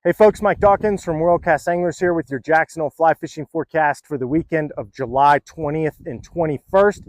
Hey folks, Mike Dawkins from Worldcast Anglers here with your Jackson Hole fly fishing forecast for the weekend of July 20th and 21st.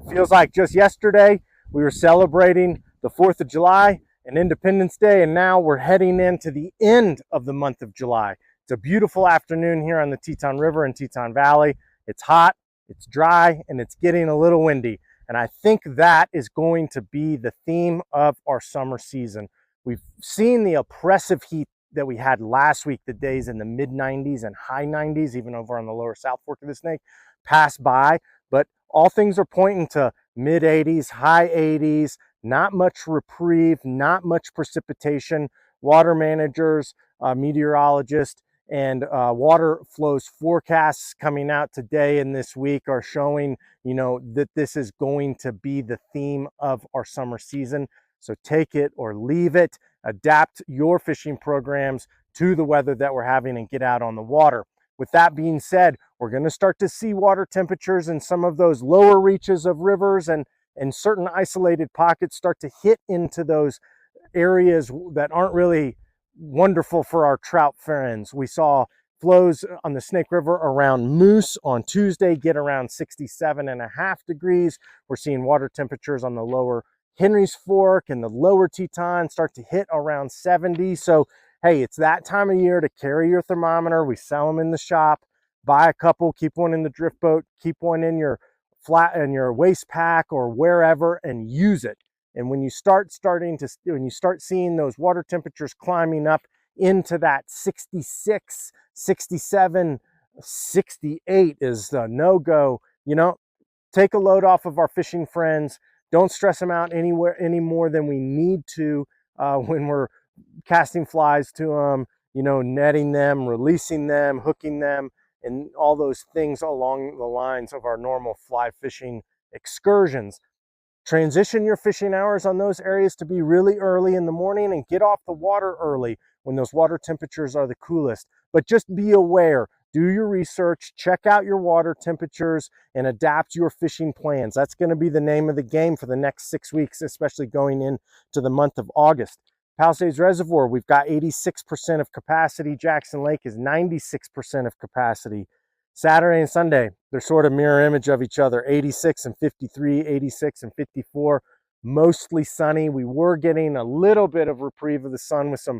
Feels like just yesterday we were celebrating the 4th of July and Independence Day, and now we're heading into the end of the month of July. It's a beautiful afternoon here on the Teton River in Teton Valley. It's hot, it's dry, and it's getting a little windy. And I think that is going to be the theme of our summer season. We've seen the oppressive heat that we had last week, the days in the mid 90s and high 90s, even over on the lower South Fork of the Snake, pass by. But all things are pointing to mid 80s, high 80s, not much reprieve, not much precipitation. Water managers, meteorologists, and water flows forecasts coming out today and this week are showing, that this is going to be the theme of our summer season. So take it or leave it. Adapt your fishing programs to the weather that we're having and get out on the water. With that being said, we're going to start to see water temperatures in some of those lower reaches of rivers and certain isolated pockets start to hit into those areas that aren't really wonderful for our trout friends. We saw flows on the Snake River around Moose on Tuesday get around 67.5 degrees. We're seeing water temperatures on the lower Henry's Fork and the lower Teton start to hit around 70. So, hey, it's that time of year to carry your thermometer. We sell them in the shop. Buy a couple, keep one in the drift boat, keep one in your waist pack or wherever, and use it. And when you start seeing those water temperatures climbing up into that 66, 67, 68 is the no-go. Take a load off of our fishing friends. Don't stress them out any more than we need to when we're casting flies to them, netting them, releasing them, hooking them, and all those things along the lines of our normal fly fishing excursions. Transition your fishing hours on those areas to be really early in the morning and get off the water early when those water temperatures are the coolest. But just be aware. Do your research, check out your water temperatures, and adapt your fishing plans. That's going to be the name of the game for the next 6 weeks, especially going into the month of August. Palisades Reservoir, we've got 86% of capacity. Jackson Lake is 96% of capacity. Saturday and Sunday, they're sort of mirror image of each other, 86 and 53, 86 and 54. Mostly sunny. We were getting a little bit of reprieve of the sun with some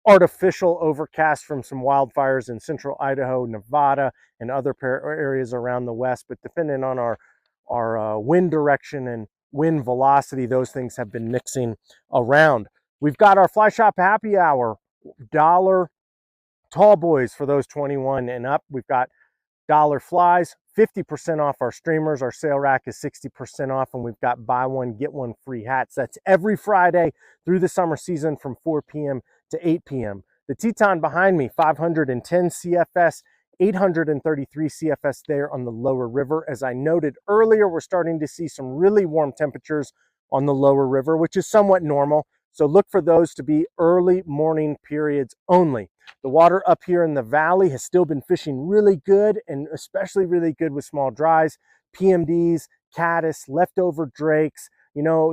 artificial overcast from some wildfires in central Idaho, Nevada, and other areas around the west. But depending on our wind direction and wind velocity, those things have been mixing around. We've got our Fly Shop happy hour, $1 tall boys for those 21 and up. We've got $1 flies, 50% off our streamers. Our sale rack is 60% off, and we've got buy one, get one free hats. That's every Friday through the summer season from 4 p.m. to 8 p.m. The Teton behind me, 510 CFS, 833 CFS there on the lower river. As I noted earlier, we're starting to see some really warm temperatures on the lower river, which is somewhat normal. So look for those to be early morning periods only. The water up here in the valley has still been fishing really good, and especially really good with small dries, PMDs, caddis, leftover drakes,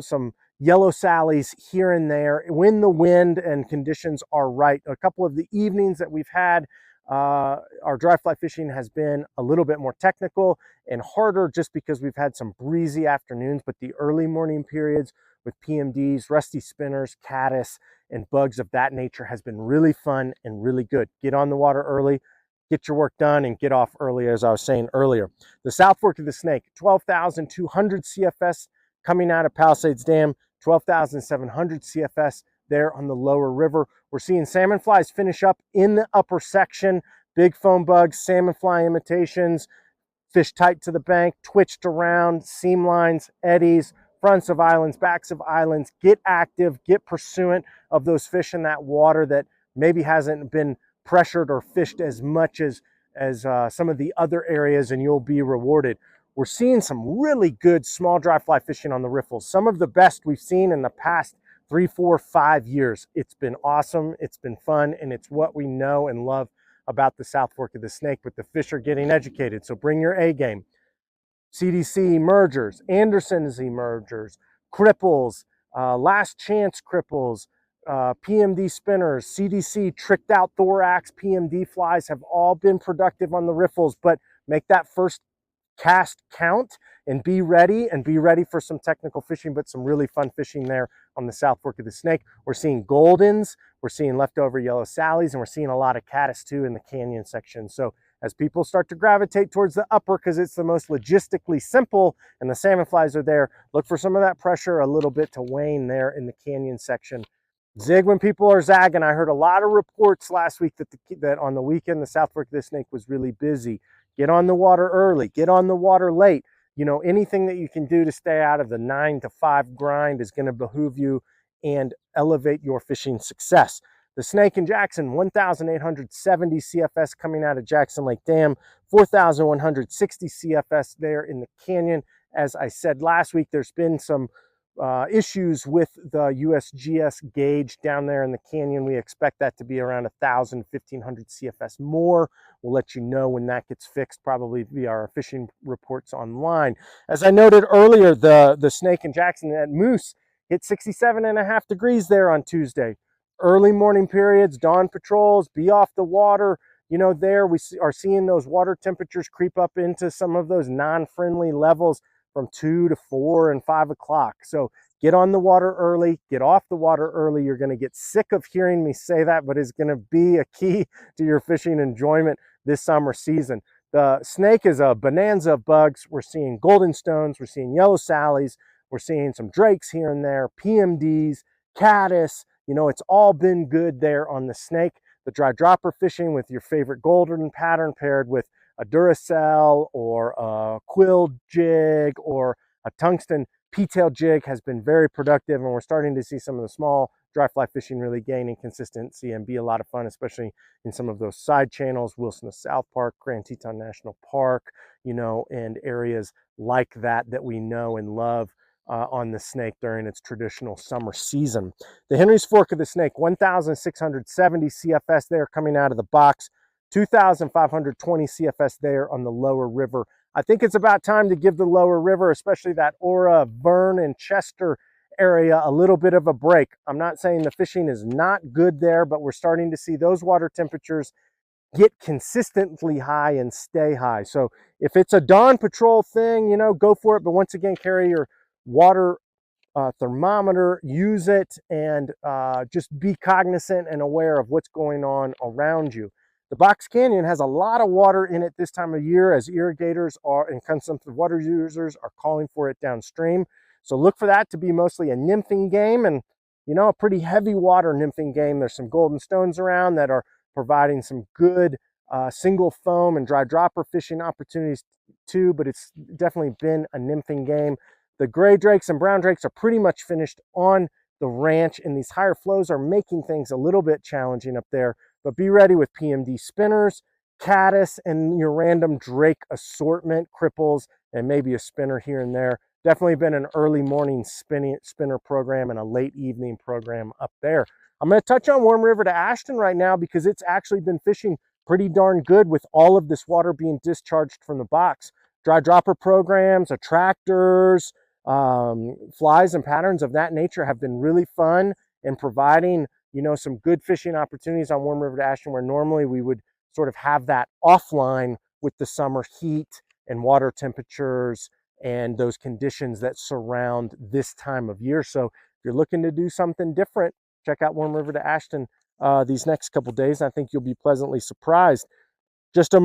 some yellow sallies here and there when the wind and conditions are right. A couple of the evenings that we've had, our dry fly fishing has been a little bit more technical and harder just because we've had some breezy afternoons, but the early morning periods with PMDs, rusty spinners, caddis, and bugs of that nature has been really fun and really good. Get on the water early, get your work done, and get off early, as I was saying earlier. The South Fork of the Snake, 12,200 CFS coming out of Palisades Dam, 12,700 CFS there on the lower river. We're seeing salmon flies finish up in the upper section, big foam bugs, salmon fly imitations, fish tight to the bank, twitched around, seam lines, eddies, fronts of islands, backs of islands. Get active, get pursuant of those fish in that water that maybe hasn't been pressured or fished as much as some of the other areas, and you'll be rewarded. We're seeing some really good small dry fly fishing on the riffles, some of the best we've seen in the past 3, 4, 5 years. It's been awesome, it's been fun, and it's what we know and love about the South Fork of the Snake, but the fish are getting educated, so bring your A game. CDC emergers, Anderson's emergers, cripples, last chance cripples, PMD spinners, CDC, tricked out thorax, PMD flies have all been productive on the riffles, but make that first cast count and be ready for some technical fishing, but some really fun fishing there on the South Fork of the Snake. We're seeing goldens, we're seeing leftover yellow sallies, and we're seeing a lot of caddis too in the canyon section. So as people start to gravitate towards the upper because it's the most logistically simple and the salmon flies are there, look for some of that pressure a little bit to wane there in the canyon section. Zig when people are zagging. I heard a lot of reports last week that on the weekend the South Fork of the Snake was really busy. Get on the water early, get on the water late. You know, anything that you can do to stay out of the 9 to 5 grind is going to behoove you and elevate your fishing success. The Snake in Jackson, 1,870 CFS coming out of Jackson Lake Dam, 4,160 CFS there in the canyon. As I said last week, there's been some issues with the USGS gauge down there in the canyon. We expect that to be around 1,000, 1,500 CFS more. We'll let you know when that gets fixed, probably via our fishing reports online. As I noted earlier, the Snake in Jackson at Moose hit 67.5 degrees there on Tuesday. Early morning periods, dawn patrols, be off the water. You know, there we are seeing those water temperatures creep up into some of those non-friendly levels from 2 to 4 and 5 o'clock. So get on the water early, get off the water early. You're going to get sick of hearing me say that, but it's going to be a key to your fishing enjoyment this summer season. The Snake is a bonanza of bugs. We're seeing golden stones, we're seeing yellow sallies, we're seeing some drakes here and there, PMDs, caddis. You know, it's all been good there on the Snake. The dry dropper fishing with your favorite golden pattern paired with a Duracell or a quill jig or a tungsten P-tail jig has been very productive, and we're starting to see some of the small dry fly fishing really gain in consistency and be a lot of fun, especially in some of those side channels, Wilson South Park, Grand Teton National Park, you know, and areas like that that we know and love on the Snake during its traditional summer season. The Henry's Fork of the Snake, 1,670 CFS there coming out of the box, 2,520 CFS there on the lower river. I think it's about time to give the lower river, especially that Ora, Vern, and Chester area, a little bit of a break. I'm not saying the fishing is not good there, but we're starting to see those water temperatures get consistently high and stay high. So if it's a dawn patrol thing, you know, go for it. But once again, carry your water thermometer, use it, and just be cognizant and aware of what's going on around you. The Box Canyon has a lot of water in it this time of year as irrigators and consumptive water users are calling for it downstream. So look for that to be mostly a nymphing game and, you know, a pretty heavy water nymphing game. There's some golden stones around that are providing some good single foam and dry dropper fishing opportunities too, but it's definitely been a nymphing game. The gray drakes and brown drakes are pretty much finished on the ranch, and these higher flows are making things a little bit challenging up there. But be ready with PMD spinners, caddis, and your random drake assortment, cripples, and maybe a spinner here and there. Definitely been an early morning spinner program and a late evening program up there. I'm going to touch on Warm River to Ashton right now because it's actually been fishing pretty darn good with all of this water being discharged from the box. Dry dropper programs, attractors, flies and patterns of that nature have been really fun and providing, you know, some good fishing opportunities on Warm River to Ashton, where normally we would sort of have that offline with the summer heat and water temperatures and those conditions that surround this time of year. So if you're looking to do something different, check out Warm River to Ashton these next couple days. I think you'll be pleasantly surprised. Just a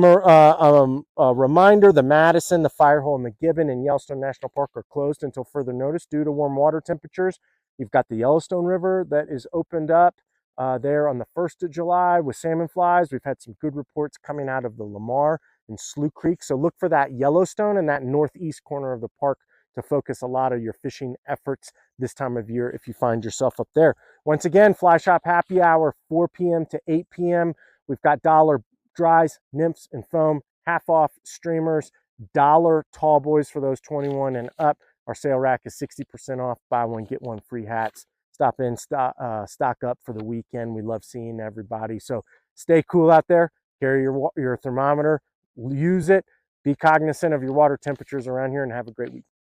reminder, the Madison, the Firehole, and the Gibbon in Yellowstone National Park are closed until further notice due to warm water temperatures. You've got the Yellowstone River that is opened up there on the 1st of July with salmon flies. We've had some good reports coming out of the Lamar and Slough Creek. So look for that Yellowstone and that northeast corner of the park to focus a lot of your fishing efforts this time of year if you find yourself up there. Once again, Fly Shop Happy Hour, 4 p.m. to 8 p.m. We've got dollar dries, nymphs, and foam, half off streamers, dollar tall boys for those 21 and up. Our sale rack is 60% off, buy one, get one free hats. Stop in, stock up for the weekend. We love seeing everybody. So stay cool out there, carry your thermometer, use it, be cognizant of your water temperatures around here, and have a great week.